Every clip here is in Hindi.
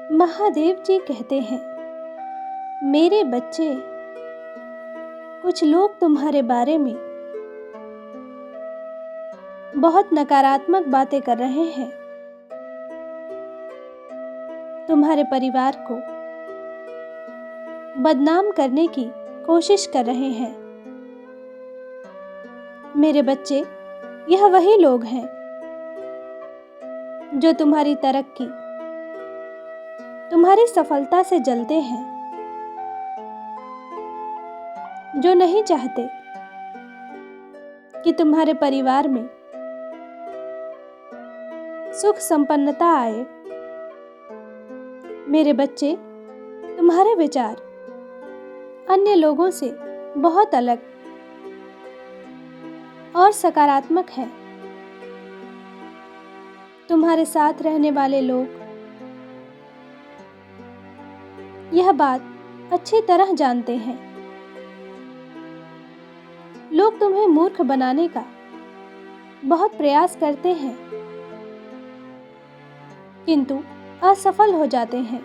महादेव जी कहते हैं, मेरे बच्चे, कुछ लोग तुम्हारे बारे में बहुत नकारात्मक बातें कर रहे हैं। तुम्हारे परिवार को बदनाम करने की कोशिश कर रहे हैं। मेरे बच्चे, यह वही लोग हैं जो तुम्हारी तरक्की, तुम्हारी सफलता से जलते हैं, जो नहीं चाहते कि तुम्हारे परिवार में सुख संपन्नता आए। मेरे बच्चे, तुम्हारे विचार अन्य लोगों से बहुत अलग और सकारात्मक हैं। तुम्हारे साथ रहने वाले लोग यह बात अच्छी तरह जानते हैं। लोग तुम्हें मूर्ख बनाने का बहुत प्रयास करते हैं, किंतु असफल हो जाते हैं।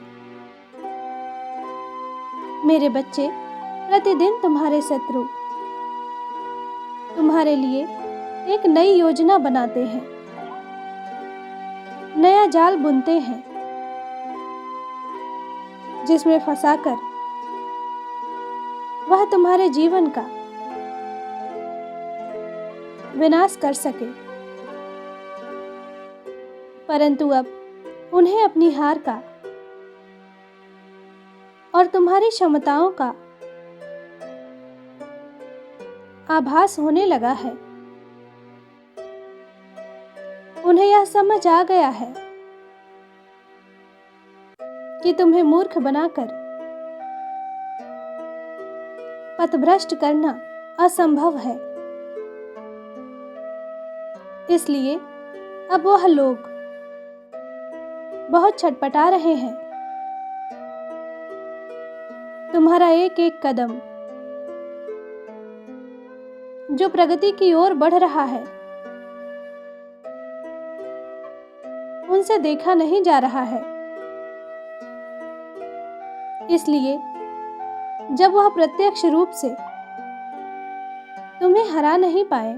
मेरे बच्चे, प्रतिदिन तुम्हारे शत्रु तुम्हारे लिए एक नई योजना बनाते हैं, नया जाल बुनते हैं, जिसमें फंसाकर वह तुम्हारे जीवन का विनाश कर सके। परंतु अब उन्हें अपनी हार का और तुम्हारी क्षमताओं का आभास होने लगा है। उन्हें यह समझ आ गया है कि तुम्हें मूर्ख बनाकर पथभ्रष्ट करना असंभव है। इसलिए अब वह लोग बहुत छटपटा रहे हैं। तुम्हारा एक एक कदम जो प्रगति की ओर बढ़ रहा है, उनसे देखा नहीं जा रहा है। इसलिए जब वह प्रत्यक्ष रूप से तुम्हें हरा नहीं पाए,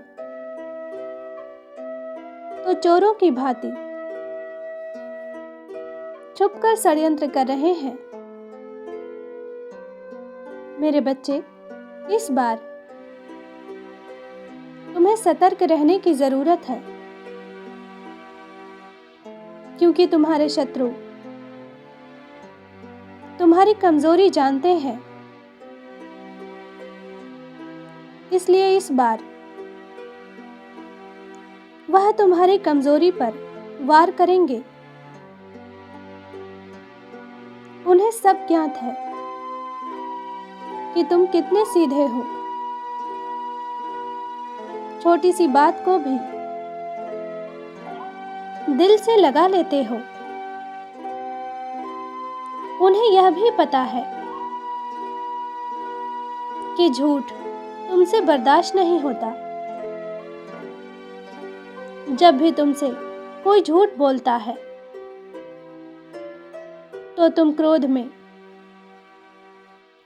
तो चोरों की भांति छुपकर षड्यंत्र कर रहे हैं। मेरे बच्चे, इस बार तुम्हें सतर्क रहने की जरूरत है, क्योंकि तुम्हारे शत्रु तुम्हारी कमजोरी जानते हैं। इसलिए इस बार वह तुम्हारी कमजोरी पर वार करेंगे। उन्हें सब ज्ञात है कि तुम कितने सीधे हो। छोटी सी बात को भी दिल से लगा लेते हो। उन्हें यह भी पता है कि झूठ तुमसे बर्दाश्त नहीं होता। जब भी तुमसे कोई झूठ बोलता है, तो तुम क्रोध में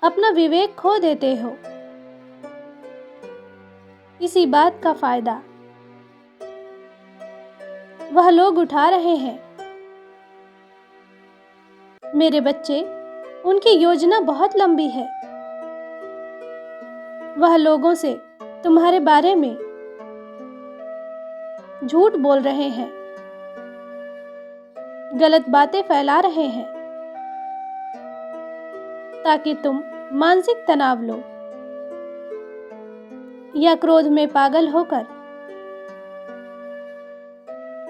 अपना विवेक खो देते हो। इसी बात का फायदा वह लोग उठा रहे हैं। मेरे बच्चे, उनकी योजना बहुत लंबी है। वह लोगों से तुम्हारे बारे में झूठ बोल रहे हैं, गलत बातें फैला रहे हैं, ताकि तुम मानसिक तनाव लो या क्रोध में पागल होकर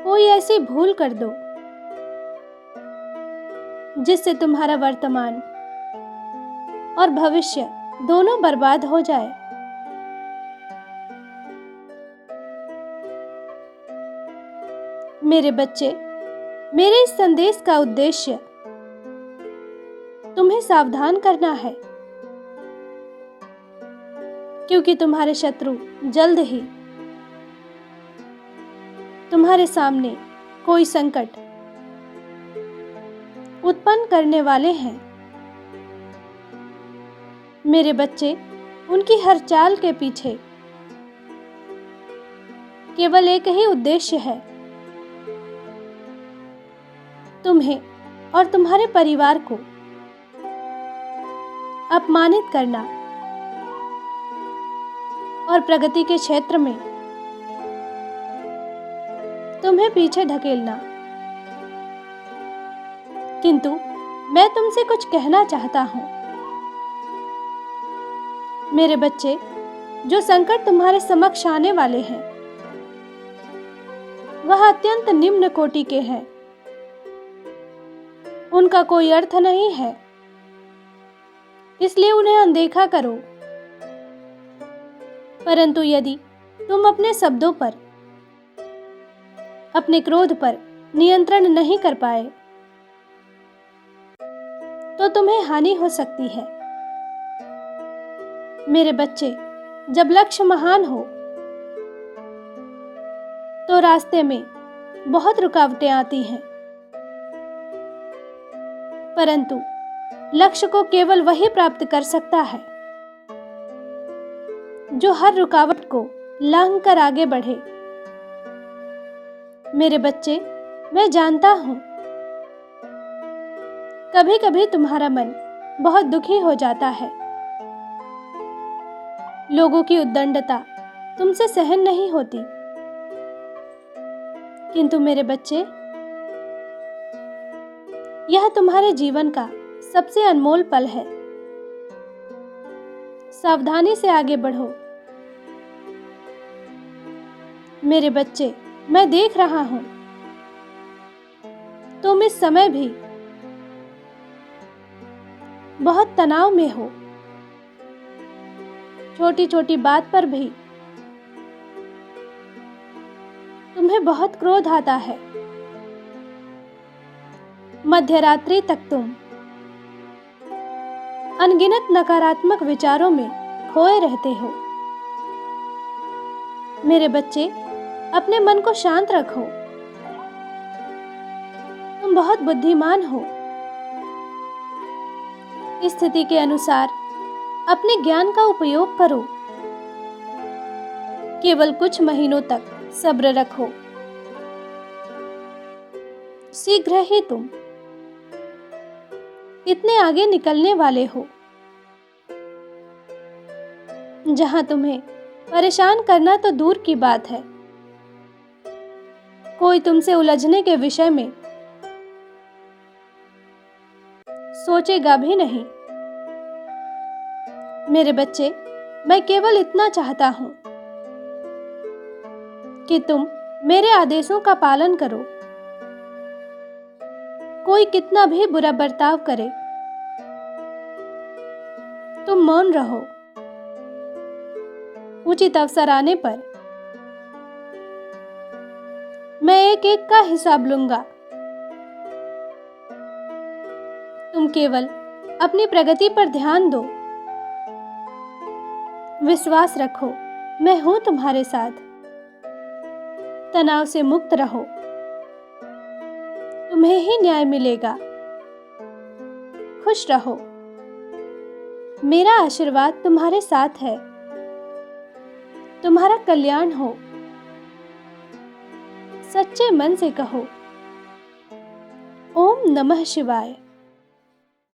कोई ऐसी भूल कर दो जिससे तुम्हारा वर्तमान और भविष्य दोनों बर्बाद हो जाए। मेरे बच्चे, मेरे इस संदेश का उद्देश्य तुम्हें सावधान करना है, क्योंकि तुम्हारे शत्रु जल्द ही तुम्हारे सामने कोई संकट उत्पन्न करने वाले हैं। मेरे बच्चे, उनकी हर चाल के पीछे केवल एक ही उद्देश्य है, तुम्हें और तुम्हारे परिवार को अपमानित करना और प्रगति के क्षेत्र में तुम्हें पीछे धकेलना। किंतु मैं तुमसे कुछ कहना चाहता हूं। मेरे बच्चे, जो संकट तुम्हारे समक्ष आने वाले हैं वह अत्यंत निम्न कोटि के हैं। उनका कोई अर्थ नहीं है, इसलिए उन्हें अनदेखा करो। परंतु यदि तुम अपने शब्दों पर, अपने क्रोध पर नियंत्रण नहीं कर पाए तो तुम्हें हानि हो सकती है। मेरे बच्चे, जब लक्ष्य महान हो तो रास्ते में बहुत रुकावटें आती हैं, परंतु लक्ष्य को केवल वही प्राप्त कर सकता है जो हर रुकावट को लांघ कर आगे बढ़े। मेरे बच्चे, मैं जानता हूं कभी कभी तुम्हारा मन बहुत दुखी हो जाता है। लोगों की उद्दंडता तुमसे सहन नहीं होती। किंतु मेरे बच्चे, यह तुम्हारे जीवन का सबसे अनमोल पल है। सावधानी से आगे बढ़ो। मेरे बच्चे, मैं देख रहा हूं तुम इस समय भी बहुत तनाव में हो। छोटी छोटी बात पर भी तुम्हें बहुत क्रोध आता है। मध्य रात्रि तक तुम अनगिनत नकारात्मक विचारों में खोए रहते हो। मेरे बच्चे, अपने मन को शांत रखो। तुम बहुत बुद्धिमान हो। स्थिति के अनुसार अपने ज्ञान का उपयोग करो। केवल कुछ महीनों तक सब्र रखो। शीघ्र ही तुम इतने आगे निकलने वाले हो। जहां तुम्हें परेशान करना तो दूर की बात है, कोई तुमसे उलझने के विषय में सोचेगा भी नहीं। मेरे बच्चे, मैं केवल इतना चाहता हूं कि तुम मेरे आदेशों का पालन करो। कोई कितना भी बुरा बर्ताव करे, तुम मौन रहो। उचित अवसर आने पर मैं एक एक का हिसाब लूंगा। तुम केवल अपनी प्रगति पर ध्यान दो। विश्वास रखो, मैं हूं तुम्हारे साथ। तनाव से मुक्त रहो, तुम्हें ही न्याय मिलेगा। खुश रहो, मेरा आशीर्वाद तुम्हारे साथ है। तुम्हारा कल्याण हो। सच्चे मन से कहो, ओम नमः शिवाय।